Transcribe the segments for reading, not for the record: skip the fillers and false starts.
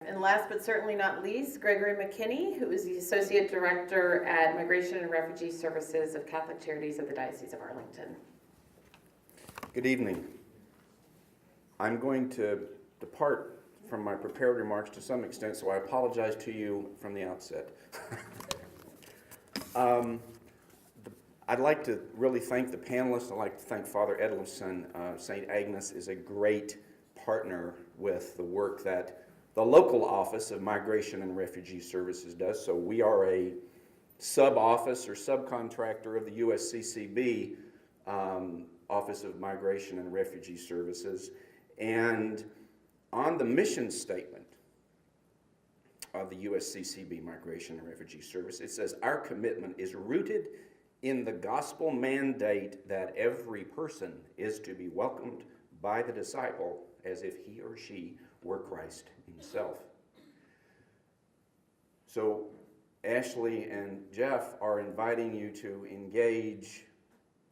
And last but certainly not least, Gregory McKinney, who is the Associate Director at Migration and Refugee Services of Catholic Charities of the Diocese of Arlington. Good evening. I'm going to depart from my prepared remarks to some extent, so I apologize to you from the outset. I'd like to really thank the panelists. I'd like to thank Father Edlefsen. St. Agnes is a great partner with the work that the local office of Migration and Refugee Services does. So we are a sub-office or subcontractor of the USCCB Office of Migration and Refugee Services. And on the mission statement of the USCCB Migration and Refugee Service, it says, "Our commitment is rooted in the gospel mandate that every person is to be welcomed by the disciple as if he or she were Christ himself." So Ashley and Jeff are inviting you to engage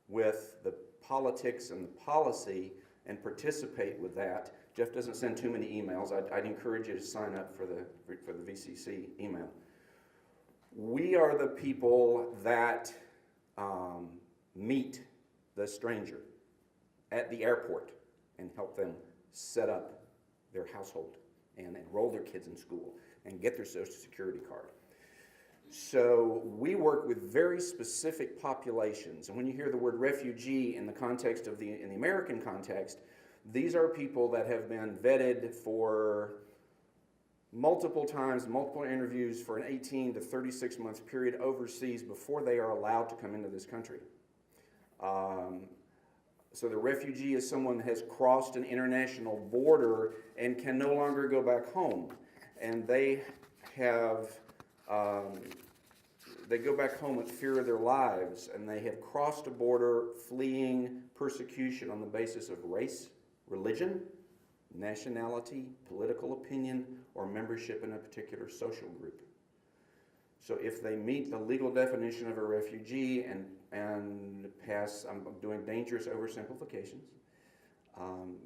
with the politics and the policy and participate with that. Jeff doesn't send too many emails. I'd encourage you to sign up for the VCC email. We are the people that meet the stranger at the airport and help them set up their household and enroll their kids in school and get their Social Security card. So we work with very specific populations. And when you hear the word refugee in the context of in the American context, these are people that have been vetted for multiple times, multiple interviews for an 18 to 36 month period overseas before they are allowed to come into this country. So the refugee is someone that has crossed an international border and can no longer go back home. And they have, they go back home with fear of their lives, and they have crossed a border fleeing persecution on the basis of race, religion, nationality, political opinion, or membership in a particular social group. So if they meet the legal definition of a refugee and pass, I'm doing dangerous oversimplifications,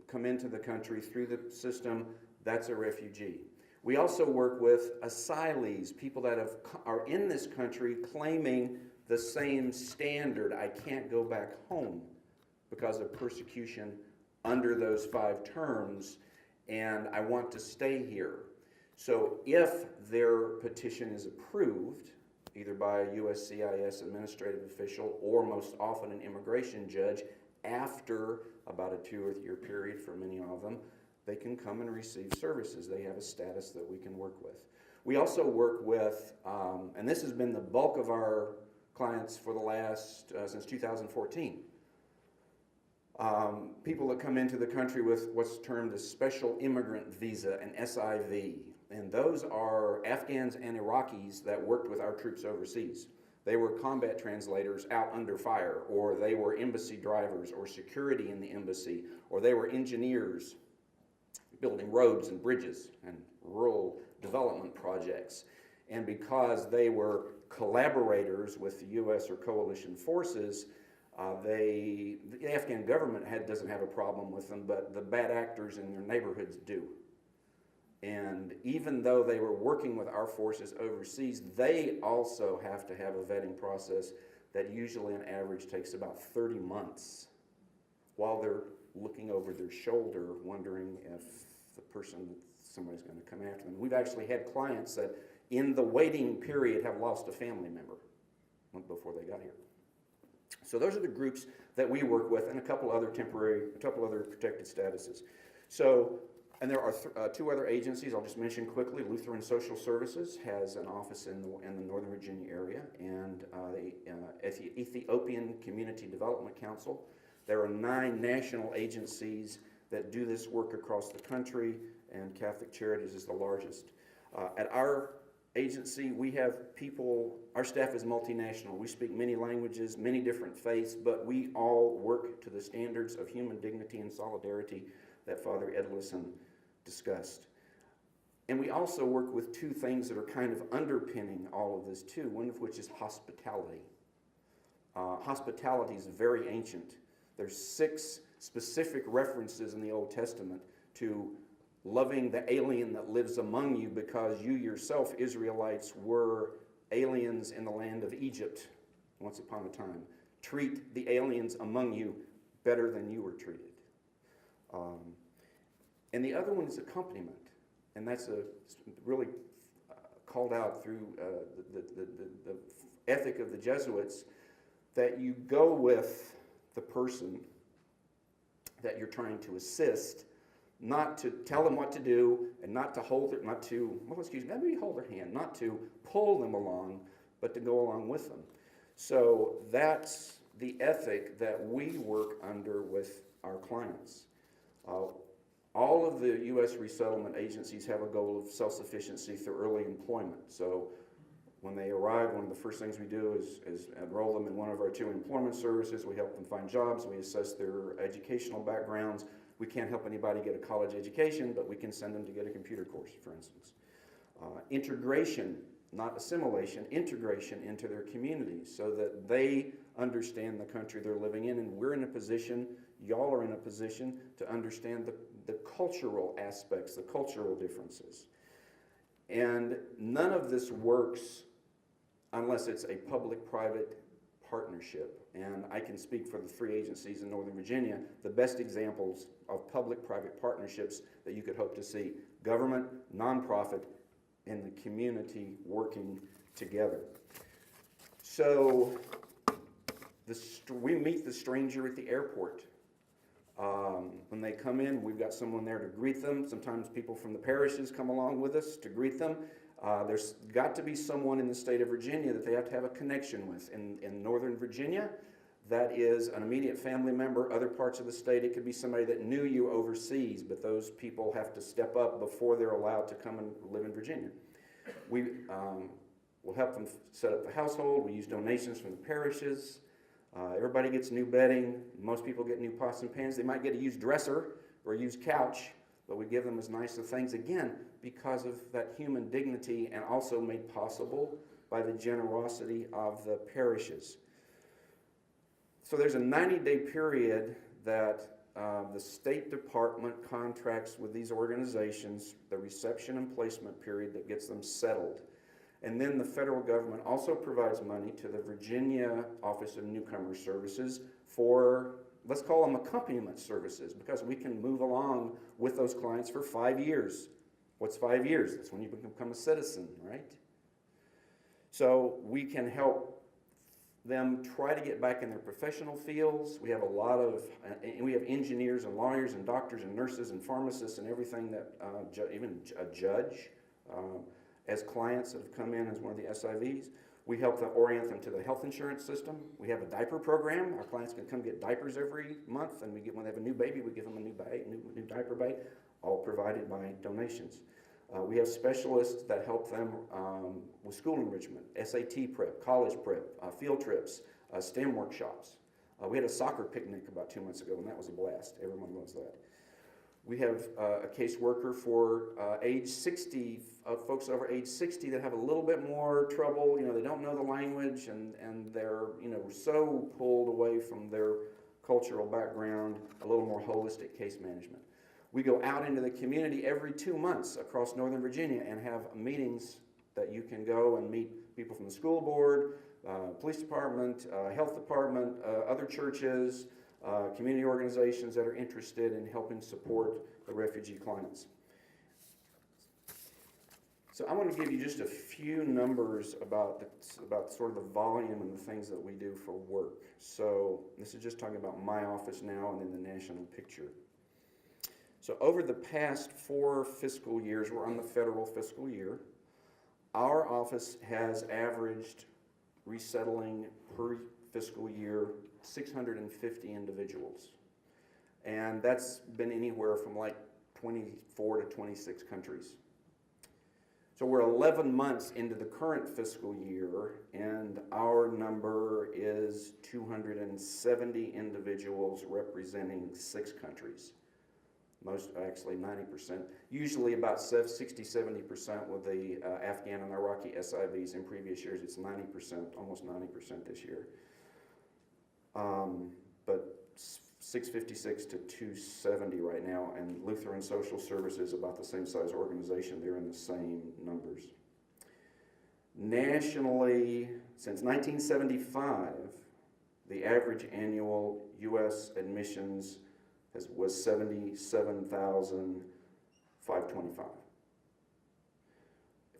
come into the country through the system, that's a refugee. We also work with asylees, people that are in this country claiming the same standard, I can't go back home because of persecution under those 5 terms, and I want to stay here. So if their petition is approved, either by a USCIS administrative official or most often an immigration judge, after about a 2 or 3 year period for many of them, they can come and receive services. They have a status that we can work with. We also work with, and this has been the bulk of our clients for the last, since 2014, people that come into the country with what's termed a special immigrant visa, an SIV. And those are Afghans and Iraqis that worked with our troops overseas. They were combat translators out under fire, or they were embassy drivers or security in the embassy, or they were engineers building roads and bridges and rural development projects. And because they were collaborators with the U.S. or coalition forces, the Afghan government doesn't have a problem with them, but the bad actors in their neighborhoods do. And even though they were working with our forces overseas, they also have to have a vetting process that usually on average takes about 30 months while they're looking over their shoulder wondering if somebody's going to come after them. We've actually had clients that in the waiting period have lost a family member before they got here. So those are the groups that we work with, and a couple other protected statuses. So, and there are 2 other agencies I'll just mention quickly. Lutheran Social Services has an office in the Northern Virginia area, and the Ethiopian Community Development Council. There are 9 national agencies that do this work across the country, and Catholic Charities is the largest. At our agency, we have people, our staff is multinational. We speak many languages, many different faiths, but we all work to the standards of human dignity and solidarity that Father Edlefsen discussed. And we also work with 2 things that are kind of underpinning all of this too, one of which is hospitality. Hospitality is very ancient. There's 6 specific references in the Old Testament to loving the alien that lives among you, because you yourself, Israelites, were aliens in the land of Egypt once upon a time. Treat the aliens among you better than you were treated. And the other one is accompaniment, and that's really called out through the ethic of the Jesuits, that you go with the person that you're trying to assist, not to tell them what to do, and not to hold it, maybe hold their hand, not to pull them along, but to go along with them. So that's the ethic that we work under with our clients. All of the U.S. resettlement agencies have a goal of self-sufficiency through early employment. So when they arrive, one of the first things we do is enroll them in one of our 2 employment services. We help them find jobs. We assess their educational backgrounds. We can't help anybody get a college education, but we can send them to get a computer course, for instance. Integration, not assimilation, integration into their communities so that they understand the country they're living in, and we're in a position, y'all are in a position to understand the cultural aspects, the cultural differences. And none of this works unless it's a public-private partnership. And I can speak for the 3 agencies in Northern Virginia, the best examples of public-private partnerships that you could hope to see: government, nonprofit, and the community working together. So we meet the stranger at the airport. When they come in, we've got someone there to greet them. Sometimes people from the parishes come along with us to greet them. There's got to be someone in the state of Virginia that they have to have a connection with. In Northern Virginia, that is an immediate family member. Other parts of the state, it could be somebody that knew you overseas, but those people have to step up before they're allowed to come and live in Virginia. We'll help them set up the household. We use donations from the parishes. Everybody gets new bedding. Most people get new pots and pans. They might get a used dresser or a used couch, but we give them as nice of things, again, because of that human dignity, and also made possible by the generosity of the parishes. So there's a 90-day period that the State Department contracts with these organizations, the reception and placement period that gets them settled. And then the federal government also provides money to the Virginia Office of Newcomer Services for, let's call them accompaniment services, because we can move along with those clients for 5 years. What's 5 years? That's when you become a citizen, right? So we can help them try to get back in their professional fields. We have we have engineers and lawyers and doctors and nurses and pharmacists and everything that, even a judge, as clients that have come in as one of the SIVs. We help them orient them to the health insurance system. We have a diaper program. Our clients can come get diapers every month, and when they have a new baby, we give them a new diaper bag, all provided by donations. We have specialists that help them with school enrichment, SAT prep, college prep, field trips, STEM workshops. We had a soccer picnic about 2 months ago, and that was a blast. Everyone loves that. We have a caseworker for age 60, folks over age 60 that have a little bit more trouble. They don't know the language, and they're so pulled away from their cultural background, a little more holistic case management. We go out into the community every 2 months across Northern Virginia and have meetings that you can go and meet people from the school board, police department, health department, other churches, community organizations that are interested in helping support the refugee clients. So I want to give you just a few numbers about sort of the volume and the things that we do for work. So this is just talking about my office now and then the national picture. So over the past 4 fiscal years, we're on the federal fiscal year, our office has averaged resettling per fiscal year 650 individuals. And that's been anywhere from like 24 to 26 countries. So we're 11 months into the current fiscal year, and our number is 270 individuals representing 6 countries. Most, actually 90%, usually about 60-70% with the Afghan and Iraqi SIVs. In previous years it's 90%, almost 90% this year. But 656 to 270 right now, and Lutheran Social Services, about the same size organization, they're in the same numbers. Nationally, since 1975, the average annual U.S. admissions was 77,525.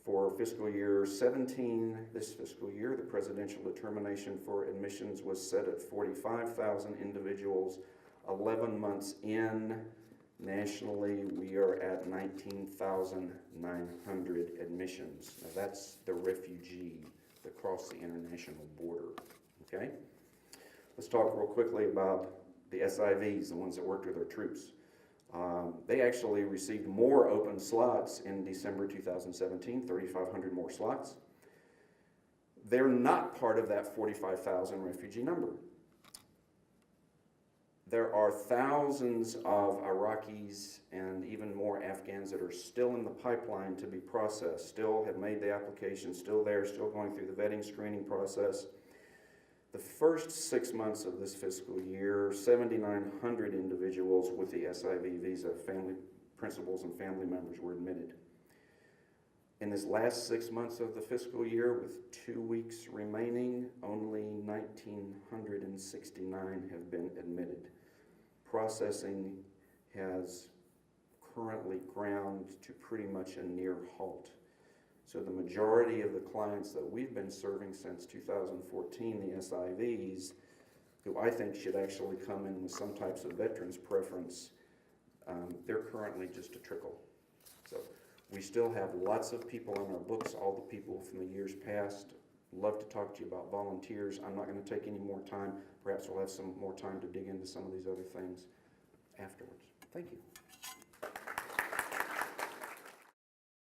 For fiscal year 17, this fiscal year, the presidential determination for admissions was set at 45,000 individuals. 11 months in, nationally, we are at 19,900 admissions. Now that's the refugee that crossed the international border, okay? Let's talk real quickly about the SIVs, the ones that worked with our troops. They actually received more open slots in December 2017, 3,500 more slots. They're not part of that 45,000 refugee number. There are thousands of Iraqis and even more Afghans that are still in the pipeline to be processed, still have made the application, still there, still going through the vetting screening process. The first 6 months of this fiscal year, 7,900 individuals with the SIV visa, family principals and family members, were admitted. In this last 6 months of the fiscal year, with 2 weeks remaining, only 1,969 have been admitted. Processing has currently ground to pretty much a near halt. So the majority of the clients that we've been serving since 2014, the SIVs, who I think should actually come in with some types of veterans preference, they're currently just a trickle. So we still have lots of people on our books, all the people from the years past. Love to talk to you about volunteers. I'm not going to take any more time. Perhaps we'll have some more time to dig into some of these other things afterwards. Thank you.